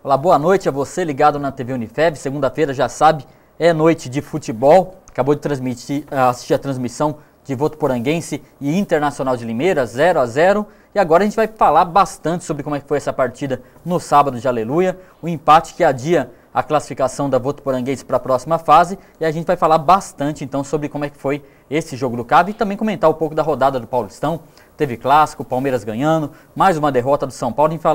Olá, boa noite a você ligado na TV Unifev. Segunda-feira, já sabe, é noite de futebol. Acabou de assistir a transmissão de Votuporanguense e Internacional de Limeira, 0-0. E agora a gente vai falar bastante sobre como é que foi essa partida no sábado de Aleluia. O empate que adia a classificação da Votuporanguense para a próxima fase. E a gente vai falar bastante então sobre como é que foi esse jogo do CAV e também comentar um pouco da rodada do Paulistão. Teve clássico, Palmeiras ganhando, mais uma derrota do São Paulo. A gente vai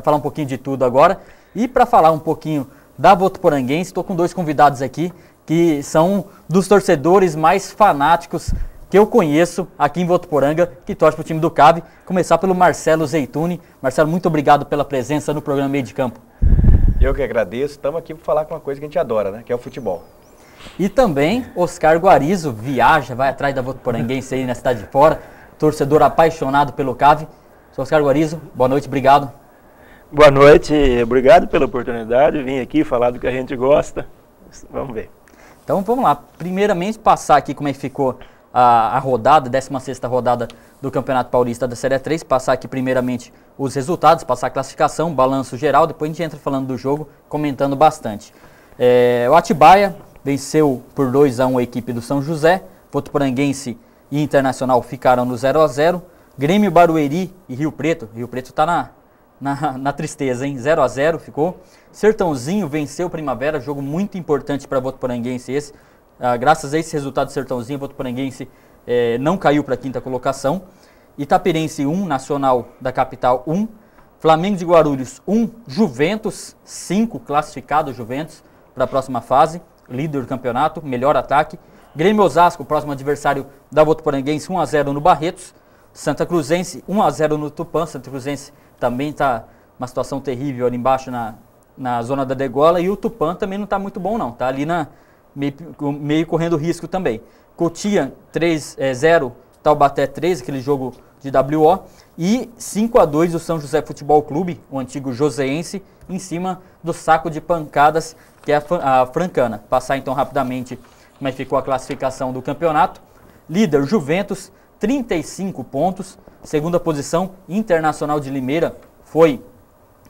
falar um pouquinho de tudo agora. E para falar um pouquinho da Votuporanguense, estou com dois convidados aqui que são dos torcedores mais fanáticos que eu conheço aqui em Votuporanga, que torce para o time do CAV. Começar pelo Marcelo Zeituni. Marcelo, muito obrigado pela presença no programa Meio de Campo. Eu que agradeço. Estamos aqui para falar com uma coisa que a gente adora, né? Que é o futebol. E também Oscar Guarizo viaja, vai atrás da Votuporanguense aí na cidade de fora. Torcedor apaixonado pelo CAV. Sou Oscar Guarizo, boa noite, obrigado. Boa noite, obrigado pela oportunidade, vim aqui falar do que a gente gosta, vamos ver. Então vamos lá, primeiramente passar aqui como é que ficou a rodada, 16ª rodada do Campeonato Paulista da Série 3, passar aqui primeiramente os resultados, passar a classificação, balanço geral, depois a gente entra falando do jogo, comentando bastante. O Atibaia venceu por 2-1 a equipe do São José, Votuporanguense e Internacional ficaram no 0-0, Grêmio, Barueri e Rio Preto está na tristeza, hein? 0-0 ficou. Sertãozinho venceu Primavera, jogo muito importante para Votuporanguense esse. Graças a esse resultado do Sertãozinho, Votuporanguense não caiu para a 5ª colocação. Itapirense 1, Nacional da Capital 1, Flamengo de Guarulhos 1, Juventus 5, classificado Juventus para a próxima fase, líder do campeonato, melhor ataque. Grêmio Osasco, próximo adversário da Votuporanguense, 1-0 no Barretos. Santa Cruzense 1-0 no Tupã. Santa Cruzense também está uma situação terrível ali embaixo na zona da degola. E o Tupã também não está muito bom não, está ali meio correndo risco também. Cotia 3-0, Taubaté 3, aquele jogo de WO. E 5-2 o São José Futebol Clube, o antigo joseense, em cima do saco de pancadas que é a Francana. Passar então rapidamente como é que ficou a classificação do campeonato. Líder Juventus, 35 pontos. Segunda posição, Internacional de Limeira, foi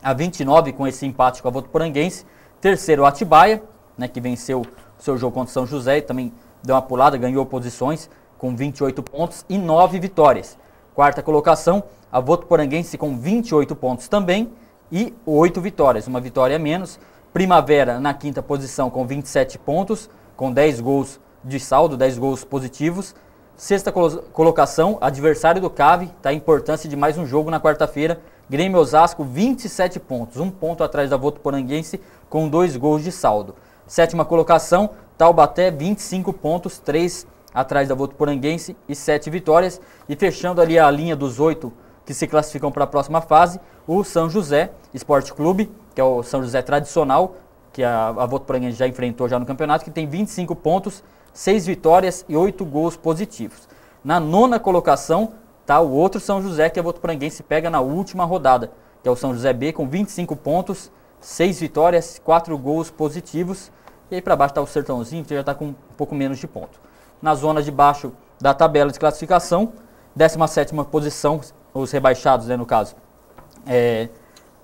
a 29 com esse empate com a Votuporanguense. Terceiro, Atibaia, né, que venceu o seu jogo contra o São José e também deu uma pulada, ganhou posições com 28 pontos e 9 vitórias. Quarta colocação, a Votuporanguense com 28 pontos também e 8 vitórias, uma vitória a menos. Primavera na 5ª posição com 27 pontos, com 10 gols de saldo, 10 gols positivos. Sexta colocação, adversário do CAV, tá a importância de mais um jogo na quarta-feira. Grêmio Osasco, 27 pontos, um ponto atrás da Votuporanguense com 2 gols de saldo. Sétima colocação, Taubaté, 25 pontos, 3 atrás da Votuporanguense e 7 vitórias. E fechando ali a linha dos 8 que se classificam para a próxima fase, o São José Esporte Clube, que é o São José tradicional, que a Votuporanguense já enfrentou já no campeonato, que tem 25 pontos, 6 vitórias e 8 gols positivos. Na 9ª colocação está o outro São José que a Votuporanguense pega na última rodada, que é o São José B com 25 pontos, 6 vitórias, 4 gols positivos. E aí para baixo está o Sertãozinho, que já está com um pouco menos de ponto. Na zona de baixo da tabela de classificação, 17ª posição, os rebaixados, né, no caso.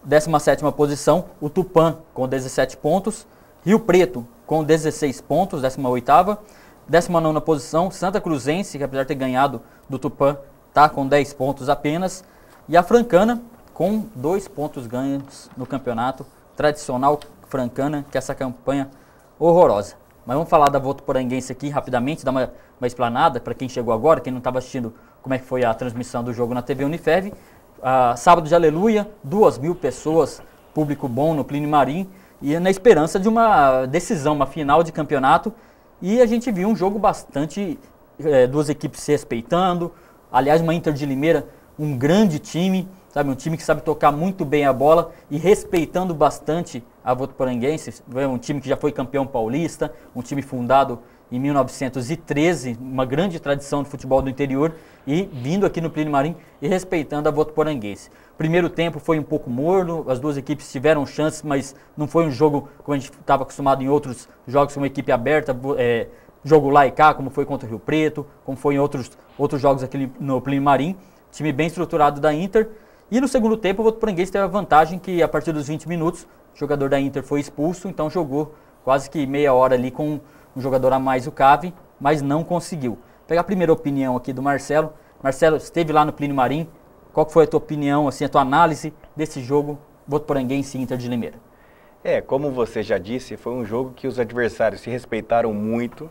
17ª posição, o Tupã com 17 pontos, Rio Preto com 16 pontos, 18ª. 19ª posição, Santa Cruzense, que apesar de ter ganhado do Tupã, está com 10 pontos apenas. E a Francana com 2 pontos ganhos no campeonato. Tradicional Francana, que é essa campanha horrorosa. Mas vamos falar da Votuporanguense aqui rapidamente, dar uma explanada para quem chegou agora, quem não estava assistindo como é que foi a transmissão do jogo na TV Unifev. Sábado de Aleluia, 2.000 pessoas, público bom no Plínio Marim, e na esperança de uma decisão, uma final de campeonato. E a gente viu um jogo bastante, duas equipes se respeitando. Aliás, uma Inter de Limeira, um grande time, sabe, um time que sabe tocar muito bem a bola e respeitando bastante a Votuporanguense. Um time que já foi campeão paulista, um time fundado em 1913, uma grande tradição de futebol do interior, e vindo aqui no Plínio Marim e respeitando a Votuporanguense. Primeiro tempo foi um pouco morno, as duas equipes tiveram chances, mas não foi um jogo como a gente estava acostumado em outros jogos, com uma equipe aberta, jogo lá e cá, como foi contra o Rio Preto, como foi em outros jogos aqui no Plínio Marim. Time bem estruturado da Inter. E no segundo tempo o Votuporanguense teve a vantagem que a partir dos 20 minutos o jogador da Inter foi expulso, então jogou quase que meia hora ali com um jogador a mais, o Cave, mas não conseguiu. Vou pegar a primeira opinião aqui do Marcelo. Marcelo, esteve lá no Plínio Marim, qual que foi a tua opinião, assim, a tua análise desse jogo Votuporanguense e Inter de Limeira? Como você já disse, foi um jogo que os adversários se respeitaram muito.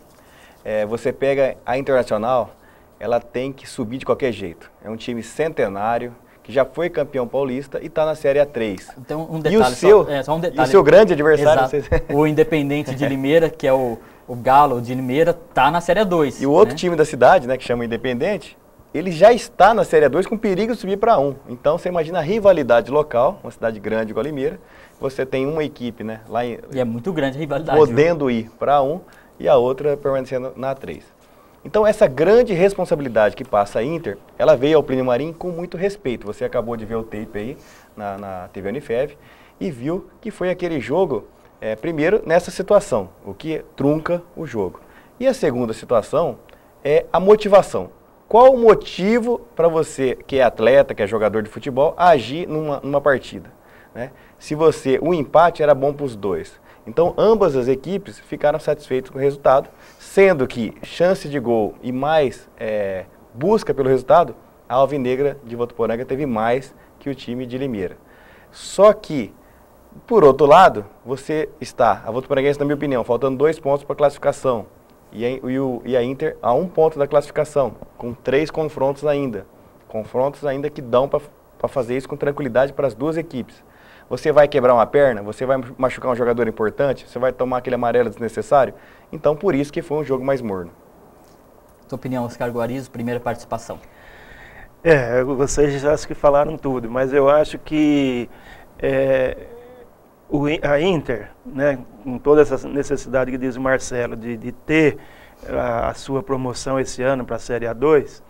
Você pega a Internacional, ela tem que subir de qualquer jeito. É um time centenário, que já foi campeão paulista e está na Série A3. Então, um detalhe, só um detalhe. E o seu grande adversário? O Independente de Limeira, que é o Galo de Limeira, está na Série A2. E o outro time da cidade, né, que chama Independente, ele já está na Série A2 com perigo de subir para A1. Então, você imagina a rivalidade local, uma cidade grande igual a Limeira, você tem uma equipe, né, lá em... E é muito grande a rivalidade. Podendo ir para A1 e a outra permanecendo na A3. Então, essa grande responsabilidade que passa a Inter, ela veio ao Plínio Marim com muito respeito. Você acabou de ver o tape aí na TV Unifev e viu que foi aquele jogo, primeiro, nessa situação, o que trunca o jogo. E a segunda situação é a motivação. Qual o motivo para você, que é atleta, que é jogador de futebol, agir numa partida? Né? Se o empate era bom para os dois. Então, ambas as equipes ficaram satisfeitas com o resultado, sendo que chance de gol e mais busca pelo resultado, a Alvinegra de Votuporanga teve mais que o time de Limeira. Só que, por outro lado, a Votuporanguense, na minha opinião, faltando 2 pontos para a classificação, e a Inter a 1 ponto da classificação, com 3 confrontos ainda. Confrontos ainda que dão para fazer isso com tranquilidade para as duas equipes. Você vai quebrar uma perna? Você vai machucar um jogador importante? Você vai tomar aquele amarelo desnecessário? Então, por isso que foi um jogo mais morno. Sua opinião, Oscar Guarizo, primeira participação. Vocês já acho que falaram tudo, mas eu acho que a Inter, né, com toda essa necessidade que diz o Marcelo, de ter a sua promoção esse ano para a Série A2,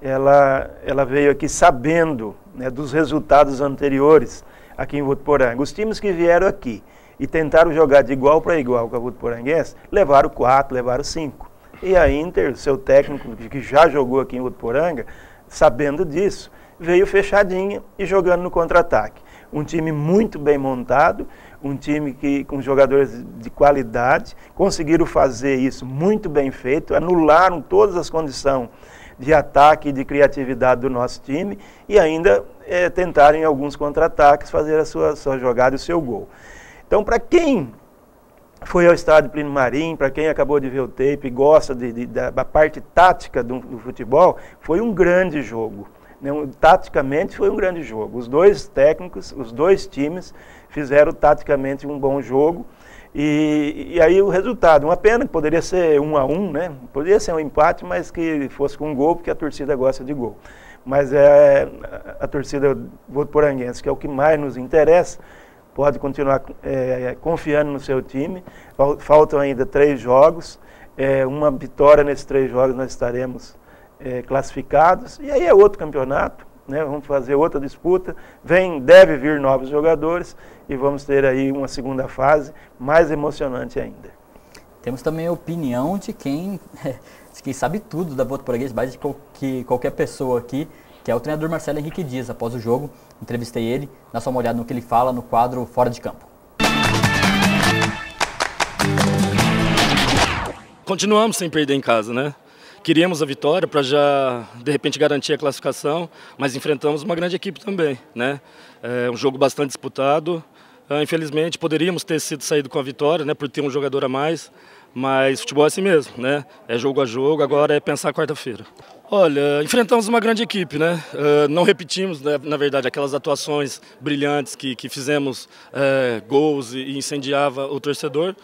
ela veio aqui sabendo, né, dos resultados anteriores aqui em Votuporanga. Os times que vieram aqui e tentaram jogar de igual para igual com a Votuporanguense, levaram 4, levaram 5. E a Inter, seu técnico, que já jogou aqui em Votuporanga, sabendo disso, veio fechadinha e jogando no contra-ataque. Um time muito bem montado, um time com jogadores de qualidade, conseguiram fazer isso muito bem feito, anularam todas as condições de ataque e de criatividade do nosso time e ainda tentaram em alguns contra-ataques fazer a sua jogada e o seu gol. Então, para quem foi ao estádio Plínio Marim, para quem acabou de ver o tape e gosta da parte tática do futebol, foi um grande jogo. Taticamente foi um grande jogo. Os dois técnicos, os dois times fizeram taticamente um bom jogo. E aí o resultado, uma pena que poderia ser 1-1, né? Poderia ser um empate, mas que fosse com gol, porque a torcida gosta de gol. Mas a torcida votuporanguense, que é o que mais nos interessa, pode continuar confiando no seu time. Faltam ainda 3 jogos, uma vitória nesses 3 jogos nós estaremos classificados, e aí é outro campeonato, né? Vamos fazer outra disputa, deve vir novos jogadores e vamos ter aí uma segunda fase mais emocionante ainda. Temos também a opinião de quem sabe tudo da Votuporanguense, mais que qualquer pessoa aqui, que é o treinador Marcelo Henrique Dias. Após o jogo, entrevistei ele, dá só uma olhada no que ele fala no quadro Fora de Campo. Continuamos sem perder em casa, né? Queríamos a vitória para já, de repente, garantir a classificação, mas enfrentamos uma grande equipe também, né? É um jogo bastante disputado. Infelizmente, poderíamos ter saído com a vitória, né, por ter um jogador a mais, mas futebol é assim mesmo, né? É jogo a jogo, agora é pensar quarta-feira. Olha, enfrentamos uma grande equipe, né? Não repetimos, né, na verdade, aquelas atuações brilhantes que fizemos gols e incendiava o torcedor.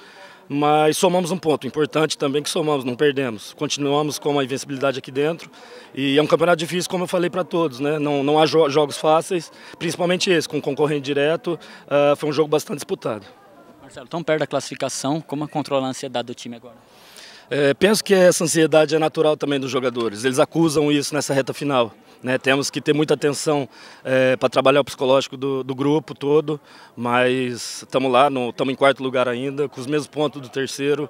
Mas somamos um ponto importante também, que somamos, não perdemos. Continuamos com a invencibilidade aqui dentro e é um campeonato difícil, como eu falei para todos, né? Não há jogos fáceis, principalmente esse, com concorrente direto, foi um jogo bastante disputado. Marcelo, tão perto da classificação, como controlar a ansiedade do time agora? Penso que essa ansiedade é natural também dos jogadores, eles acusam isso nessa reta final. Né, temos que ter muita atenção para trabalhar o psicológico do grupo todo, mas estamos lá, estamos em 4º lugar ainda, com os mesmos pontos do terceiro,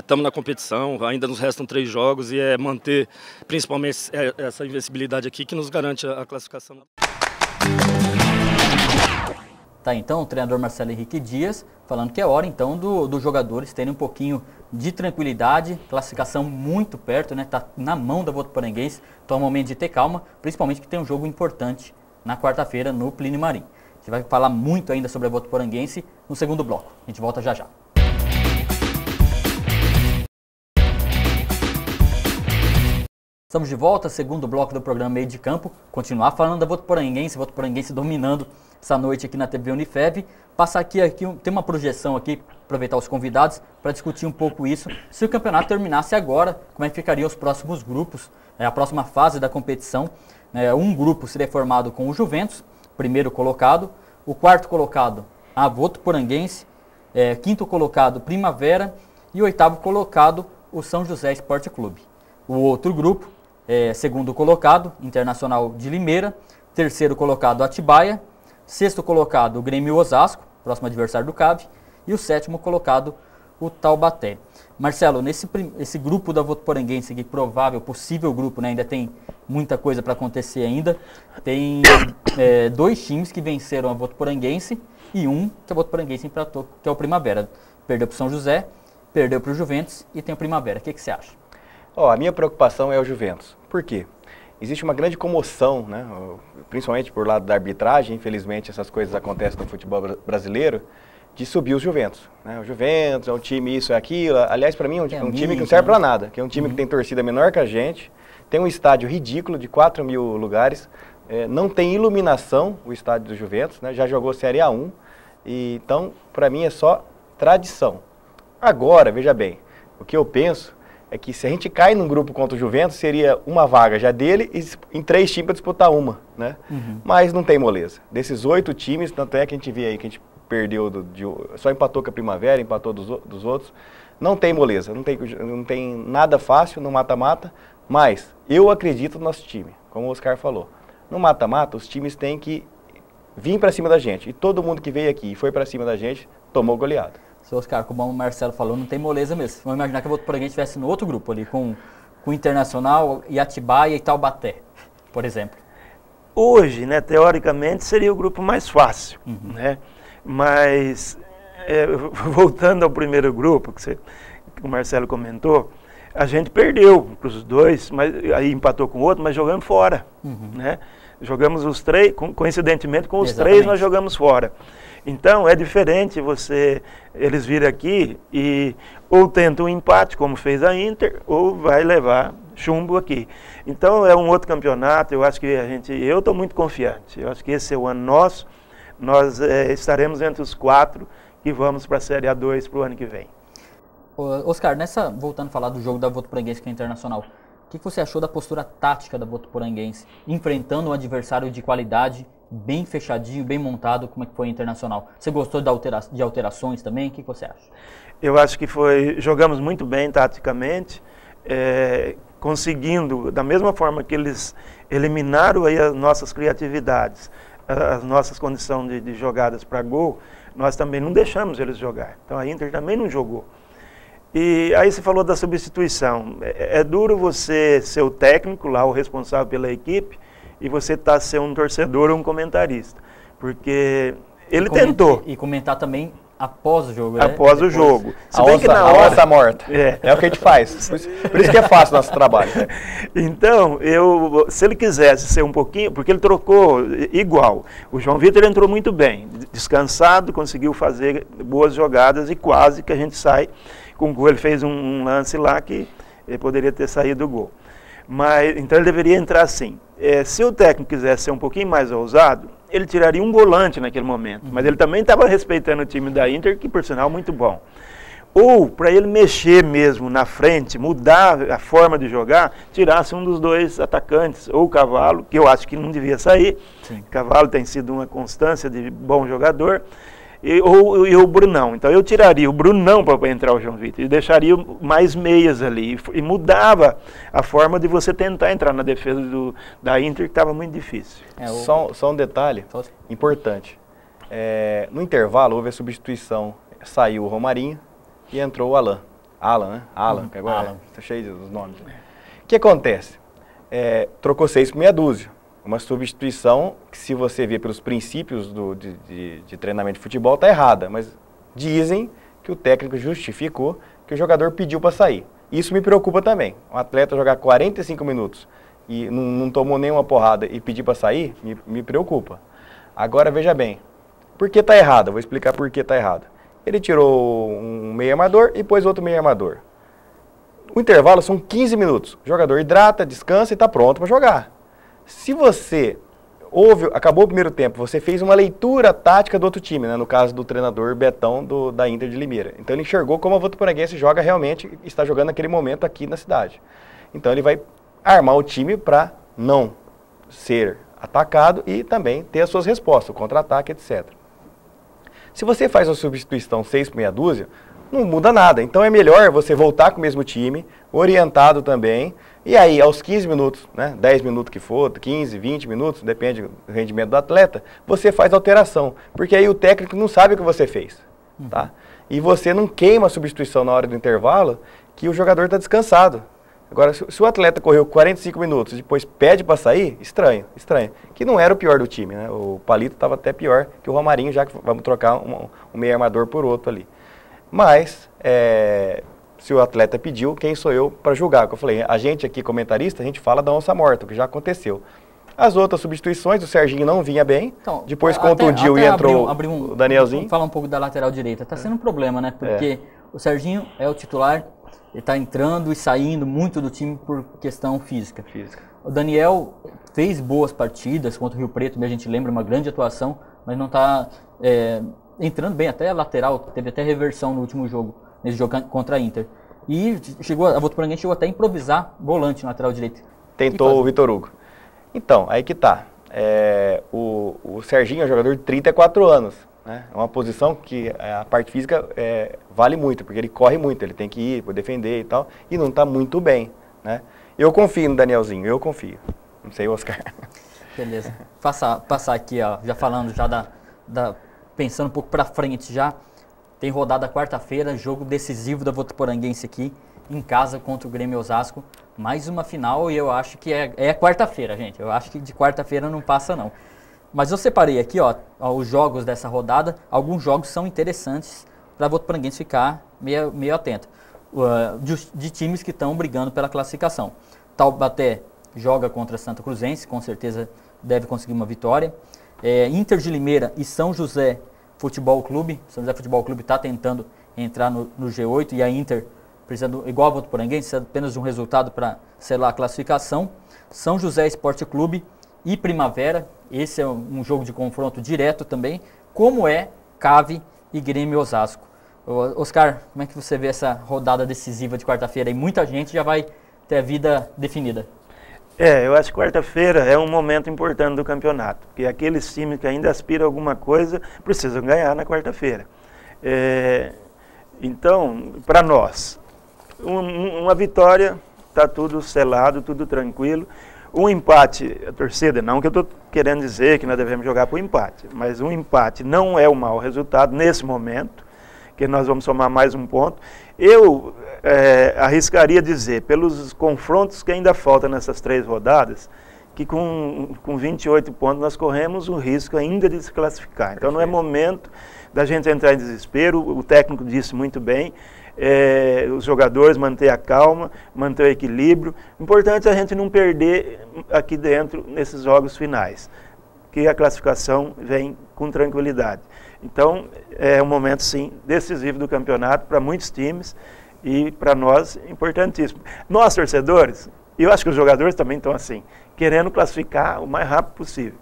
estamos na competição, ainda nos restam 3 jogos e é manter principalmente essa invencibilidade aqui que nos garante a classificação. Tá, então, o treinador Marcelo Henrique Dias falando que é hora, então, dos jogadores terem um pouquinho de tranquilidade, classificação muito perto, né? Tá na mão da Votuporanguense, então é um momento de ter calma, principalmente que tem um jogo importante na quarta-feira no Plínio Marim. A gente vai falar muito ainda sobre a Votuporanguense no segundo bloco. A gente volta já já. Estamos de volta, segundo bloco do programa Meio de Campo. Continuar falando da Votuporanguense dominando essa noite aqui na TV Unifev. Passar aqui tem uma projeção aqui, aproveitar os convidados para discutir um pouco isso. Se o campeonato terminasse agora, como é que ficariam os próximos grupos, a próxima fase da competição. Um grupo seria formado com o Juventus, primeiro colocado, o quarto colocado, a Votuporanguense, quinto colocado, Primavera, e o oitavo colocado, o São José Esporte Clube. O outro grupo, segundo colocado, Internacional de Limeira, terceiro colocado, Atibaia, sexto colocado, o Grêmio Osasco, próximo adversário do CAV, e o sétimo colocado, o Taubaté. Marcelo, esse grupo da Votuporanguense, que provável, possível grupo, né, ainda tem muita coisa para acontecer ainda, tem dois times que venceram a Votuporanguense e um que a Votuporanguense empatou, que é o Primavera. Perdeu para o São José, perdeu para o Juventus e tem o Primavera. O que você acha? A minha preocupação é o Juventus. Por quê? Existe uma grande comoção, né, principalmente por lado da arbitragem, infelizmente essas coisas acontecem no futebol brasileiro, de subir os Juventus. Né? O Juventus é um time isso e aquilo. Aliás, para mim é um time que não serve para nada, que é um time que tem torcida menor que a gente, tem um estádio ridículo de 4.000 lugares, não tem iluminação o estádio do Juventus, né? Já jogou Série A1, então para mim é só tradição. Agora, veja bem, o que eu penso é que se a gente cai num grupo contra o Juventus, seria uma vaga já dele e em 3 times para disputar uma, né? Mas não tem moleza. Desses 8 times, tanto é que a gente vê aí que a gente perdeu, só empatou com a Primavera, empatou dos outros, não tem moleza, não tem nada fácil no mata-mata, mas eu acredito no nosso time, como o Oscar falou. No mata-mata, os times têm que vir para cima da gente, e todo mundo que veio aqui e foi para cima da gente, tomou goleada. Seu Oscar, como o Marcelo falou, não tem moleza mesmo. Vamos imaginar que a Votuporanguense estivesse no outro grupo ali, com o Internacional, e Atibaia e Taubaté, por exemplo. Hoje, né, teoricamente, seria o grupo mais fácil, né? Mas, voltando ao primeiro grupo, que o Marcelo comentou, a gente perdeu para os dois, mas aí empatou com o outro, mas jogamos fora, né? Jogamos os 3, coincidentemente com os 3 nós jogamos fora. Então é diferente eles virem aqui e ou tentam um empate, como fez a Inter, ou vai levar chumbo aqui. Então é um outro campeonato, eu acho que eu estou muito confiante, eu acho que esse é o ano nosso, nós estaremos entre os 4 que vamos para a Série A2 para o ano que vem. Oscar, voltando a falar do jogo da Votuporanguense com a Internacional, o que você achou da postura tática da Votuporanguense, enfrentando um adversário de qualidade, bem fechadinho, bem montado, como é que foi o Internacional? Você gostou de alterações também? O que você acha? Eu acho que jogamos muito bem taticamente, conseguindo, da mesma forma que eles eliminaram aí as nossas criatividades, as nossas condições de jogadas para gol, nós também não deixamos eles jogar. Então a Inter também não jogou. E aí você falou da substituição. É duro você ser o técnico lá, o responsável pela equipe, e você ser um torcedor ou um comentarista. Porque ele tentou. E comentar também após o jogo, Após o jogo. A onça morta. É o que a gente faz. Por isso que é fácil o nosso trabalho. Então, se ele quisesse ser um pouquinho, porque ele trocou igual. O João Vitor entrou muito bem, descansado, conseguiu fazer boas jogadas e quase que a gente sai com o gol. Ele fez um lance lá que ele poderia ter saído o gol. Então ele deveria entrar assim. Se o técnico quisesse ser um pouquinho mais ousado, ele tiraria um volante naquele momento. Mas ele também estava respeitando o time da Inter, que por sinal muito bom. Ou, para ele mexer mesmo na frente, mudar a forma de jogar, tirasse um dos 2 atacantes, ou o Cavalo, que eu acho que não devia sair. Sim. Cavalo tem sido uma constância de bom jogador. Ou o Brunão. Então eu tiraria o Brunão para entrar o João Vitor e deixaria mais meias ali e mudava a forma de você tentar entrar na defesa da Inter, que estava muito difícil. Só um detalhe importante. No intervalo houve a substituição, saiu o Romarinho e entrou o Alan, né? Alan, agora está cheio dos nomes. O que acontece? Trocou 6 por meia dúzia. Uma substituição que, se você ver pelos princípios de treinamento de futebol, está errada. Mas dizem que o técnico justificou que o jogador pediu para sair. Isso me preocupa também. Um atleta jogar 45 minutos e não tomou nenhuma porrada e pedir para sair, me preocupa. Agora, veja bem, por que está errado? Vou explicar por que está errado. Ele tirou um meio armador e pôs outro meio armador. O intervalo são 15 minutos. O jogador hidrata, descansa e está pronto para jogar. Se você acabou o primeiro tempo, você fez uma leitura tática do outro time, né? No caso do treinador Betão da Inter de Limeira. Então ele enxergou como a Votuporanguense joga realmente e está jogando naquele momento aqui na cidade. Então ele vai armar o time para não ser atacado e também ter as suas respostas, o contra-ataque, etc. Se você faz uma substituição 6 por meia dúzia, não muda nada. Então é melhor você voltar com o mesmo time, orientado também, e aí aos 15 minutos, né, 10 minutos que for, 15, 20 minutos, depende do rendimento do atleta, você faz alteração, porque aí o técnico não sabe o que você fez, tá? E você não queima a substituição na hora do intervalo, que o jogador está descansado. Agora, se o atleta correu 45 minutos e depois pede para sair, estranho. Que não era o pior do time, né? O Palito estava até pior que o Romarinho, já que vamos trocar um meio armador por outro ali. Mas, se o atleta pediu, quem sou eu para julgar? Como eu falei, a gente aqui, comentarista, a gente fala da onça morta, o que já aconteceu. As outras substituições, o Serginho não vinha bem, então, depois contundiu e entrou o Danielzinho. Vamos falar um pouco da lateral direita. Está sendo um problema, né? Porque o Serginho é o titular, ele está entrando e saindo muito do time por questão física. O Daniel fez boas partidas contra o Rio Preto, a gente lembra, uma grande atuação, mas não está entrando bem, até a lateral, teve até reversão no último jogo, nesse jogo contra a Inter. E a Votuporanguense chegou até a improvisar volante no lateral direito. Tentou o Vitor Hugo. Então, aí que tá. O Serginho é um jogador de 34 anos. Né? É uma posição que a parte física vale muito, porque ele corre muito, ele tem que ir para defender e tal, e não está muito bem. Né? Eu confio no Danielzinho, eu confio. Não sei, Oscar. Beleza. Passar aqui, ó, já falando, já pensando um pouco para frente já. Tem rodada quarta-feira, jogo decisivo da Votuporanguense aqui, em casa contra o Grêmio Osasco. Mais uma final e eu acho que é quarta-feira, gente. Eu acho que de quarta-feira não passa, não. Mas eu separei aqui, ó, os jogos dessa rodada. Alguns jogos são interessantes para a Votuporanguense ficar meio atento. De times que estão brigando pela classificação. Taubaté joga contra Santa Cruzense, com certeza deve conseguir uma vitória. Inter de Limeira e São José Futebol Clube. São José Futebol Clube está tentando entrar no G8 e a Inter, precisando, igual a Votuporanguense, precisa apenas de um resultado para selar a classificação. São José Esporte Clube e Primavera. Esse é um jogo de confronto direto também, como é Cave e Grêmio Osasco. Oscar, como é que você vê essa rodada decisiva de quarta-feira? E muita gente já vai ter a vida definida. Eu acho que quarta-feira é um momento importante do campeonato, porque aqueles times que ainda aspiram a alguma coisa precisam ganhar na quarta-feira. Então, para nós, uma vitória, está tudo selado, tudo tranquilo. Um empate, a torcida, não que eu estou querendo dizer que nós devemos jogar para o empate, mas um empate não é um mau resultado nesse momento, que nós vamos somar mais um ponto. Eu arriscaria dizer, pelos confrontos que ainda faltam nessas 3 rodadas, que com 28 pontos nós corremos o risco ainda de se classificar. Então não é momento da gente entrar em desespero, o técnico disse muito bem, os jogadores manter a calma, manter o equilíbrio. O importante é a gente não perder aqui dentro nesses jogos finais, que a classificação vem com tranquilidade. Então é um momento sim decisivo do campeonato para muitos times e para nós importantíssimo. Nós torcedores, e eu acho que os jogadores também estão assim, querendo classificar o mais rápido possível.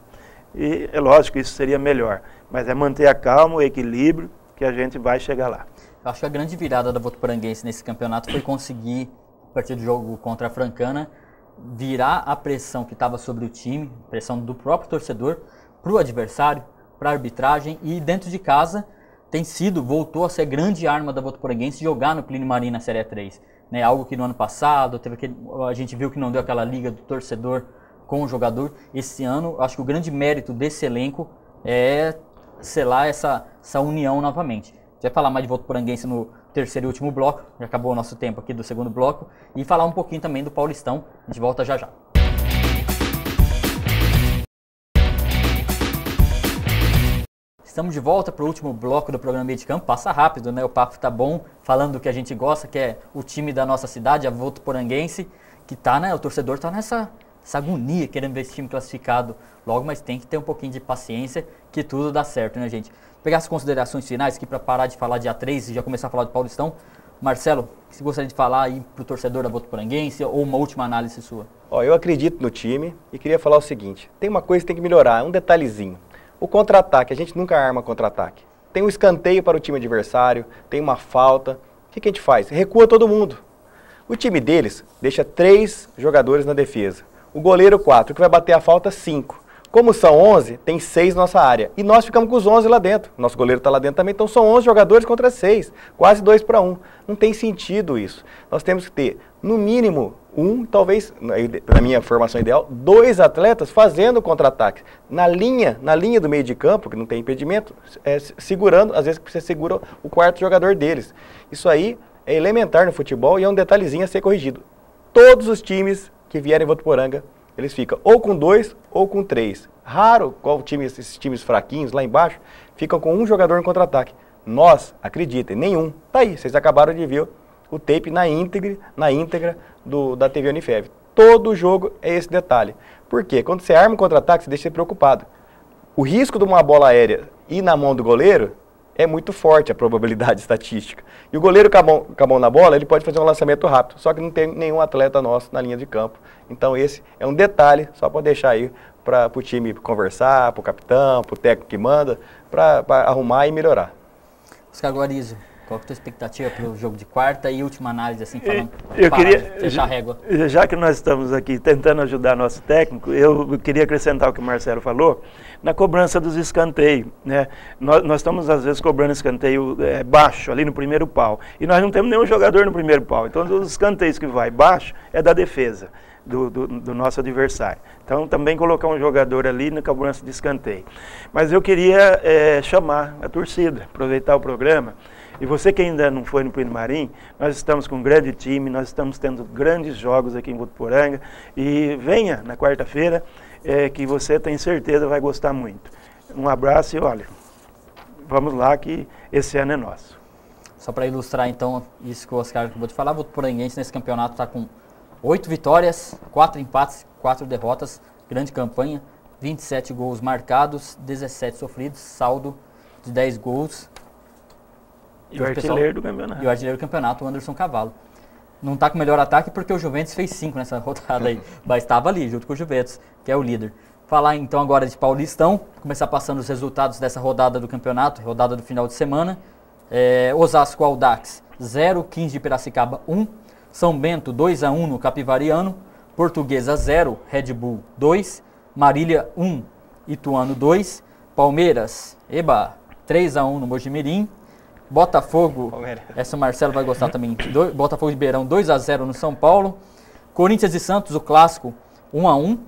E é lógico que isso seria melhor, mas é manter a calma, o equilíbrio, que a gente vai chegar lá. Eu acho que a grande virada da Votuporanguense nesse campeonato foi conseguir, a partir do jogo contra a Francana, virar a pressão que estava sobre o time, pressão do próprio torcedor, para o adversário, para a arbitragem, e dentro de casa voltou a ser a grande arma da Votuporanguense jogar no Plínio Marim na Série 3. Né? Algo que no ano passado, a gente viu que não deu aquela liga do torcedor com o jogador. Esse ano, acho que o grande mérito desse elenco é selar essa união novamente. A gente vai falar mais de Votuporanguense no terceiro e último bloco, já acabou o nosso tempo aqui do segundo bloco, e falar um pouquinho também do Paulistão. A gente volta já já. Estamos de volta para o último bloco do programa Meio de Campo. Passa rápido, né? O papo tá bom, falando do que a gente gosta, que é o time da nossa cidade, a Votuporanguense, que tá, né? O torcedor tá nessa agonia, querendo ver esse time classificado logo, mas tem que ter um pouquinho de paciência, que tudo dá certo, né, gente? Pegar as considerações finais aqui para parar de falar dia 3 e já começar a falar de Paulistão. Marcelo, se gostaria de falar aí pro torcedor da Votuporanguense ou uma última análise sua? Eu acredito no time e queria falar o seguinte, tem uma coisa que tem que melhorar, um detalhezinho. O contra-ataque, a gente nunca arma contra-ataque. Tem um escanteio para o time adversário, tem uma falta. O que a gente faz? Recua todo mundo. O time deles deixa 3 jogadores na defesa. O goleiro 4, que vai bater a falta 5. Como são 11, tem 6 na nossa área. E nós ficamos com os 11 lá dentro. Nosso goleiro está lá dentro também, então são 11 jogadores contra 6. Quase 2-1. Não tem sentido isso. Nós temos que ter, no mínimo, talvez, na minha formação ideal, 2 atletas fazendo contra-ataque. Na linha do meio de campo, que não tem impedimento, segurando, às vezes você segura o 4º jogador deles. Isso aí é elementar no futebol e é um detalhezinho a ser corrigido. Todos os times que vierem em Votuporanga, eles ficam ou com 2 ou com 3. Raro esses times fraquinhos lá embaixo ficam com um jogador em contra-ataque. Nós, acreditem, nenhum. Tá aí, vocês acabaram de ver o tape na íntegra da TV Unifev. Todo jogo é esse detalhe. Por quê? Quando você arma um contra-ataque, você deixa você preocupado. O risco de uma bola aérea ir na mão do goleiro é muito forte, a probabilidade estatística. E o goleiro com a mão na bola, ele pode fazer um lançamento rápido, só que não tem nenhum atleta nosso na linha de campo. Então esse é um detalhe, só para deixar aí para o time conversar, para o capitão, para o técnico que manda, para arrumar e melhorar. Oscar Guarizo, qual é a tua expectativa para o jogo de quarta e última análise, assim, falando, eu queria fechar a régua? Já que nós estamos aqui tentando ajudar nosso técnico, eu queria acrescentar o que o Marcelo falou, na cobrança dos escanteios, né? Nós estamos, às vezes, cobrando escanteio baixo, ali no primeiro pau, e nós não temos nenhum jogador no primeiro pau, então os escanteios que vai baixo é da defesa do nosso adversário. Então, também colocar um jogador ali na cobrança de escanteio. Mas eu queria chamar a torcida, aproveitar o programa. E você que ainda não foi no Plínio Marim, nós estamos com um grande time, nós estamos tendo grandes jogos aqui em Votuporanga. E venha na quarta-feira, que você tem certeza vai gostar muito. Um abraço e olha, vamos lá que esse ano é nosso. Só para ilustrar então isso que o Oscar acabou de falar, o Votuporanguense nesse campeonato está com 8 vitórias, 4 empates, 4 derrotas, grande campanha, 27 gols marcados, 17 sofridos, saldo de 10 gols. E o artilheiro do campeonato. E o artilheiro do campeonato, o Anderson Cavalo. Não está com o melhor ataque porque o Juventus fez 5 nessa rodada aí, mas estava ali junto com o Juventus, que é o líder. Falar então agora de Paulistão, começar passando os resultados dessa rodada do campeonato, rodada do final de semana. Osasco Audax 0, 15 de Piracicaba 1, São Bento 2-1 no Capivariano, Portuguesa 0, Red Bull 2, Marília 1, Ituano 2, Palmeiras 3-1 no Mojimirim, Botafogo, essa o Marcelo vai gostar também, Botafogo de Ribeirão 2-0 no São Paulo, Corinthians e Santos, o clássico 1-1,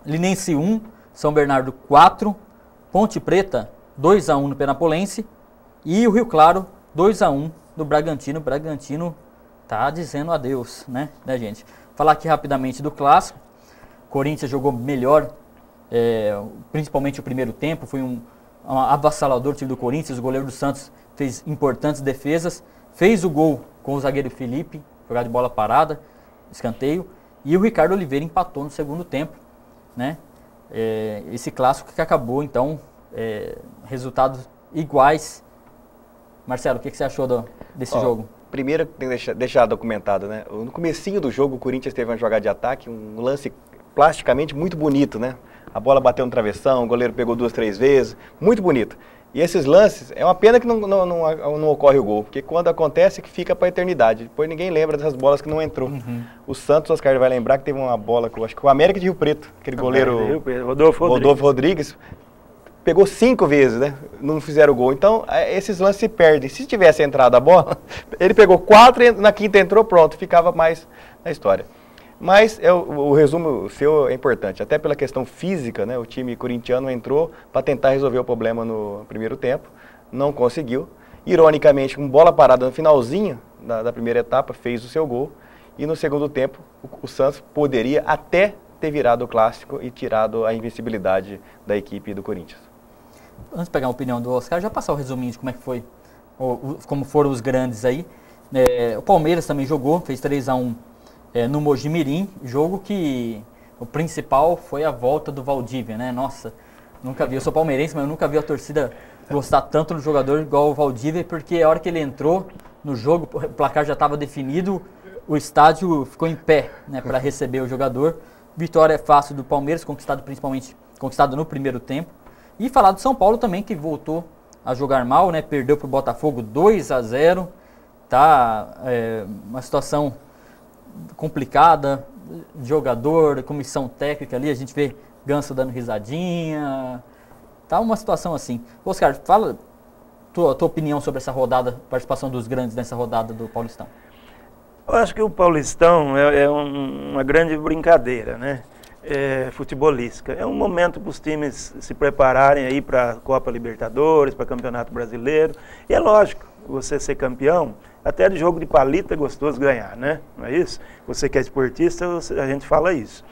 Linense 1, São Bernardo 4, Ponte Preta 2-1 no Penapolense e o Rio Claro 2-1 no Bragantino. Bragantino tá dizendo adeus, né, gente? Falar aqui rapidamente do clássico. Corinthians jogou melhor, principalmente o primeiro tempo, foi um avassalador o time do Corinthians, o goleiro do Santos fez importantes defesas, fez o gol com o zagueiro Felipe, jogada de bola parada, escanteio, e o Ricardo Oliveira empatou no segundo tempo, né? Esse clássico que acabou, então, resultados iguais. Marcelo, o que você achou desse jogo? Primeiro, tem que deixar documentado, né? No comecinho do jogo, o Corinthians teve uma jogada de ataque, um lance plasticamente muito bonito, né? A bola bateu no travessão, o goleiro pegou 2, 3 vezes, muito bonito. E esses lances, é uma pena que não ocorre o gol, porque quando acontece que fica para a eternidade. Depois ninguém lembra dessas bolas que não entrou. Uhum. O Santos, Oscar vai lembrar que teve uma bola, acho que o América de Rio Preto, aquele goleiro Rodolfo Rodrigues, pegou 5 vezes, né? Não fizeram o gol. Então, esses lances se perdem. Se tivesse entrado a bola, ele pegou 4, na quinta entrou, pronto, ficava mais na história. Mas o resumo seu é importante, até pela questão física, né? O time corintiano entrou para tentar resolver o problema no primeiro tempo, não conseguiu. Ironicamente, com bola parada no finalzinho da primeira etapa, fez o seu gol. E no segundo tempo, o Santos poderia até ter virado o clássico e tirado a invencibilidade da equipe do Corinthians. antes de pegar a opinião do Oscar, já passar o resuminho de como é que foi, como foram os grandes aí. O Palmeiras também jogou, fez 3-1 no Mojimirim, jogo que o principal foi a volta do Valdívia, né? Nossa, nunca vi, eu sou palmeirense, mas eu nunca vi a torcida gostar tanto do jogador igual o Valdívia, porque a hora que ele entrou no jogo, o placar já estava definido, o estádio ficou em pé, né, para receber o jogador. Vitória fácil do Palmeiras, conquistado no primeiro tempo. E falar do São Paulo também, que voltou a jogar mal, né, perdeu para o Botafogo 2-0. Tá uma situação complicada, jogador, comissão técnica ali, a gente vê Ganso dando risadinha. Tá uma situação assim. Oscar, fala tua opinião sobre essa rodada, participação dos grandes nessa rodada do Paulistão. Eu acho que o Paulistão é uma grande brincadeira, né? Futebolística. É um momento para os times se prepararem aí para a Copa Libertadores, para o Campeonato Brasileiro. E é lógico, você ser campeão, até de jogo de palito é gostoso ganhar, né? Não é isso? Você que é esportista, a gente fala isso.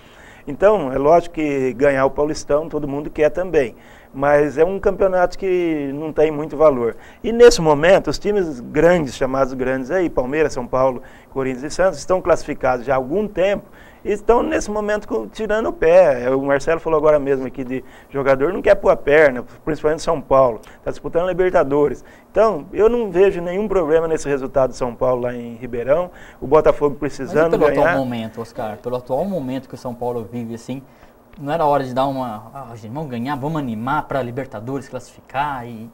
Então, é lógico que ganhar o Paulistão todo mundo quer também, mas é um campeonato que não tem muito valor. E nesse momento, os times grandes, chamados grandes aí, Palmeiras, São Paulo, Corinthians e Santos, estão classificados já há algum tempo e estão nesse momento tirando o pé. O Marcelo falou agora mesmo aqui de jogador não quer pôr a perna, principalmente São Paulo, está disputando Libertadores. Então, eu não vejo nenhum problema nesse resultado de São Paulo lá em Ribeirão, o Botafogo precisando ganhar. Mas pelo atual momento, Oscar, pelo atual momento que o São Paulo vive, assim, não era hora de dar gente, vamos ganhar, vamos animar para Libertadores classificar e...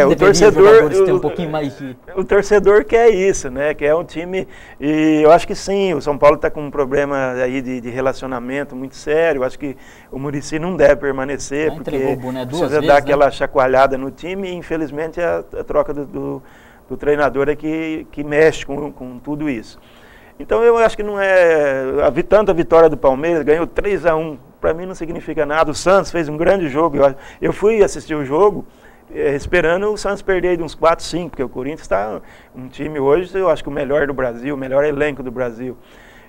o torcedor ter um pouquinho mais de... O torcedor quer isso, né? Quer um time, e eu acho que sim, o São Paulo está com um problema aí de relacionamento muito sério. Eu acho que o Muricy não deve permanecer, porque precisa dar aquela chacoalhada no time, e infelizmente a troca do treinador é que mexe com tudo isso. Então eu acho que não é... Tanto a vitória do Palmeiras, ganhou 3-1, para mim não significa nada. O Santos fez um grande jogo, eu fui assistir o jogo esperando o Santos perder de uns 4-5, porque o Corinthians está um time hoje, eu acho que o melhor do Brasil, o melhor elenco do Brasil.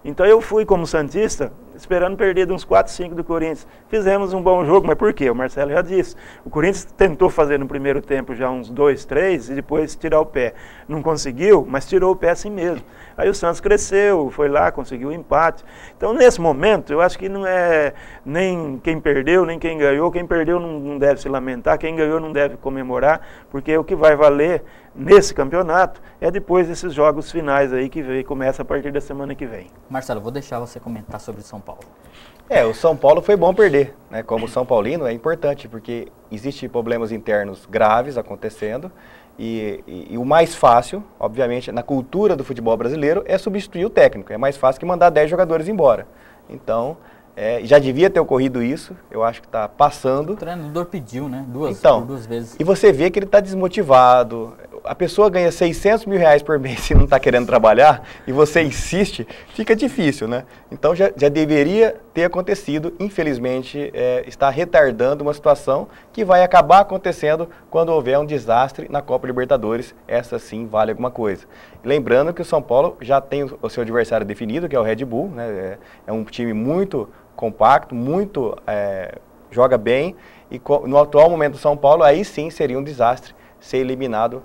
Então eu fui como santista, esperando perder de uns 4-5 do Corinthians. Fizemos um bom jogo, mas por quê? O Marcelo já disse. O Corinthians tentou fazer no primeiro tempo já uns 2-3 e depois tirar o pé. Não conseguiu, mas tirou o pé assim mesmo. Aí o Santos cresceu, foi lá, conseguiu o empate. Então nesse momento, eu acho que não é nem quem perdeu, nem quem ganhou. Quem perdeu não deve se lamentar, quem ganhou não deve comemorar, porque o que vai valer nesse campeonato é depois desses jogos finais aí que começa a partir da semana que vem. Marcelo, vou deixar você comentar sobre o São Paulo. O São Paulo foi bom perder, né? Como São Paulino é importante, porque existem problemas internos graves acontecendo e o mais fácil, obviamente, na cultura do futebol brasileiro é substituir o técnico. É mais fácil que mandar 10 jogadores embora. Então, já devia ter ocorrido isso, eu acho que está passando. O treinador pediu, né? Duas vezes. E você vê que ele está desmotivado. A pessoa ganha 600 mil reais por mês e não está querendo trabalhar, e você insiste, fica difícil, né? Então já deveria ter acontecido, infelizmente está retardando uma situação que vai acabar acontecendo quando houver um desastre na Copa Libertadores. Essa sim vale alguma coisa. Lembrando que o São Paulo já tem o seu adversário definido, que é o Red Bull, né? É um time muito compacto, joga bem, e no atual momento do São Paulo, aí sim seria um desastre ser eliminado.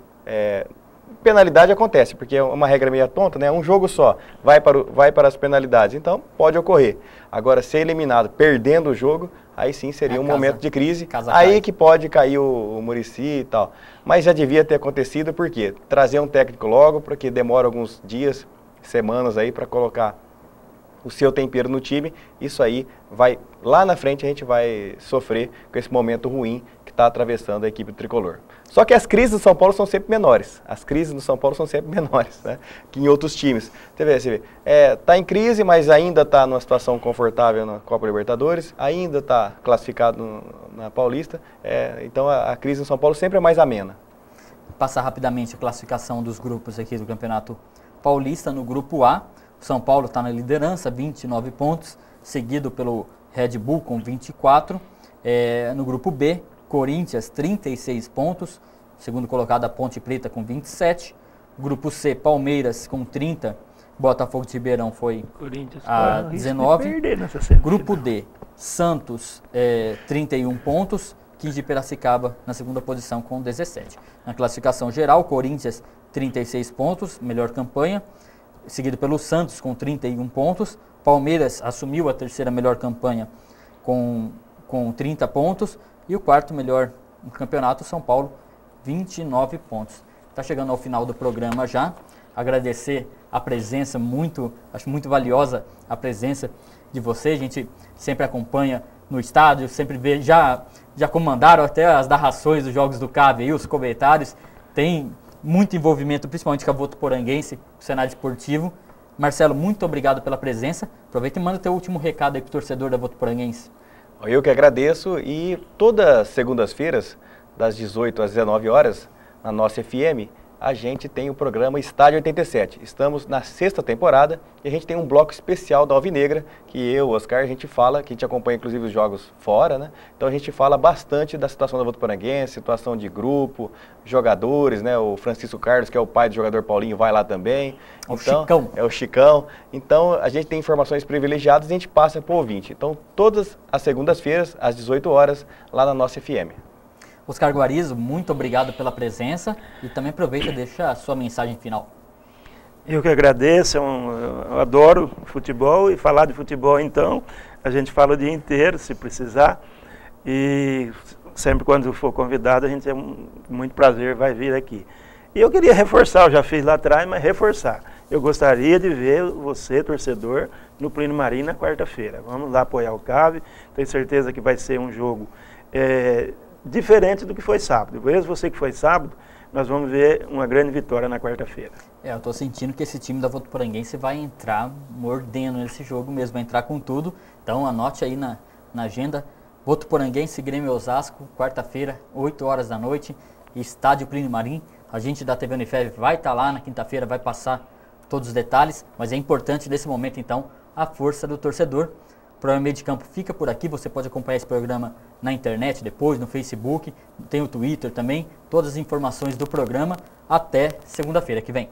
Penalidade acontece, porque é uma regra meio tonta, né? Um jogo só, vai para as penalidades, então pode ocorrer. Agora, ser eliminado perdendo o jogo, aí sim seria um momento de crise, aí que pode cair o Muricy e tal. Mas já devia ter acontecido, por quê? Trazer um técnico logo, porque demora alguns dias, semanas aí para colocar o seu tempero no time. Isso aí lá na frente a gente vai sofrer com esse momento ruim que está atravessando a equipe do Tricolor. Só que as crises do São Paulo são sempre menores. As crises do São Paulo são sempre menores, né, que em outros times. Você vê, está em crise, mas ainda está numa situação confortável na Copa Libertadores, ainda está classificado na Paulista. Então a crise do São Paulo sempre é mais amena. Passar rapidamente a classificação dos grupos aqui do Campeonato Paulista. No grupo A, o São Paulo está na liderança, 29 pontos, seguido pelo Red Bull com 24. No grupo B, Corinthians, 36 pontos, segundo colocado a Ponte Preta com 27. Grupo C, Palmeiras com 30, Botafogo de Ribeirão foi a 19. Grupo D, Santos, 31 pontos, 15 de Piracicaba na segunda posição com 17. Na classificação geral, Corinthians 36 pontos, melhor campanha, seguido pelo Santos com 31 pontos. Palmeiras assumiu a terceira melhor campanha com 30 pontos e o quarto melhor no campeonato, São Paulo, 29 pontos. Está chegando ao final do programa já. Agradecer a presença, acho muito valiosa a presença de você. A gente sempre acompanha no estádio, sempre vê, já comandaram até as narrações dos jogos do CAV aí, os comentários. Tem muito envolvimento, principalmente com a Votuporanguense, o cenário esportivo. Marcelo, muito obrigado pela presença. Aproveita e manda o teu último recado aí para o torcedor da Votuporanguense. Eu que agradeço, e todas as segundas-feiras, das 18 às 19 horas, na nossa FM, a gente tem o programa Estádio 87. Estamos na 6ª temporada e a gente tem um bloco especial da Alvinegra, que eu, Oscar, a gente fala, que a gente acompanha inclusive os jogos fora, né? Então a gente fala bastante da situação da Votuporanguense, situação de grupo, jogadores, né? O Francisco Carlos, que é o pai do jogador Paulinho, vai lá também. O Chicão. É o Chicão. Então a gente tem informações privilegiadas e a gente passa para o ouvinte. Então todas as segundas-feiras, às 18 horas, lá na nossa FM. Oscar Guarizo, muito obrigado pela presença e também aproveita e deixa a sua mensagem final. Eu que agradeço, eu adoro futebol, e falar de futebol então, a gente fala o dia inteiro, se precisar, e sempre quando for convidado, a gente é muito prazer, vai vir aqui. E eu queria reforçar, eu já fiz lá atrás, mas reforçar. Eu gostaria de ver você, torcedor, no Plínio Marim na quarta-feira. Vamos lá apoiar o CAV, tenho certeza que vai ser um jogo diferente do que foi sábado. Mesmo você que foi sábado, nós vamos ver uma grande vitória na quarta-feira. Eu estou sentindo que esse time da Votuporanguense vai entrar mordendo nesse jogo mesmo, vai entrar com tudo. Então anote aí na agenda, Votuporanguense, Grêmio Osasco, quarta-feira, 8 horas da noite, estádio Plínio Marim. A gente da TV Unifev vai estar lá na quinta-feira, vai passar todos os detalhes, mas é importante nesse momento então a força do torcedor. O programa Meio de Campo fica por aqui, você pode acompanhar esse programa na internet depois, no Facebook, tem o Twitter também, todas as informações do programa. Até segunda-feira que vem.